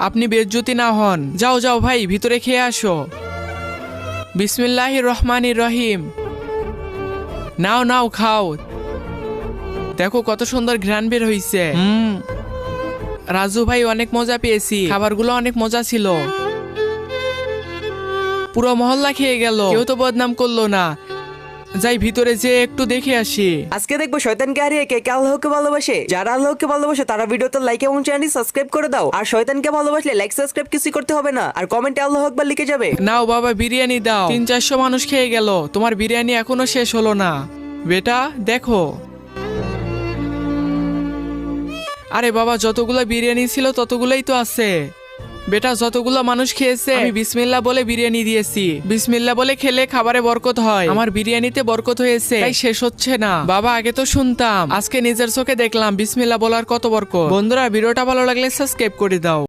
আপনি বেজ্জতি না হন। যাও যাও ভাই, ভিতরে খেয়ে আসো। বিসমিল্লাহির রহমানির রহিম। নাও নাও খাও। দেখো কত সুন্দর ঘ্রাণ বের হইছে। রাজু ভাই, অনেক মজা পেয়েছি, খাবারগুলো অনেক মজা ছিল। পুরো মহল্লা খেয়ে গেল, কেউ তো বদনাম করলো না। যাই ভিতরে যে একটু দেখে আসি। আজকে দেখবো শয়তানকে হারিয়ে কে কে আল্লাহকে ভালোবাসে। যারা আল্লাহকে ভালোবাসে তারা ভিডিওতে লাইক এবং চ্যানেল সাবস্ক্রাইব করে দাও। আর শয়তানকে ভালোবাসলে লাইক সাবস্ক্রাইব কিছু করতে হবে না, আর কমেন্টে আল্লাহু আকবার লিখে যাবে। নাও বাবা, বিরিয়ানি দাও। 300-400 মানুষ খেয়ে গেল, তোমার বিরিয়ানি এখনো শেষ হলো না। বেটা দেখো। আরে বাবা, যতগুলো বিরিয়ানি ছিল ততগুলোই তো আছে। বেটা, যতগুলো মানুষ খেয়েছে আমি বিসমিল্লাহ বলে বিরিয়ানি দিয়েছি। বিসমিল্লাহ বলে খেলে খাবারে বরকত হয়, আমার বিরিয়ানিতে বরকত হয়েছে, তাই শেষ হচ্ছে না। বাবা, আগে তো শুনতাম, আজকে নিজের চোখে দেখলাম বিসমিল্লাহ বলার কত বরকত। বন্ধুরা, ভিডিওটা ভালো লাগলে সাবস্ক্রাইব করে দাও।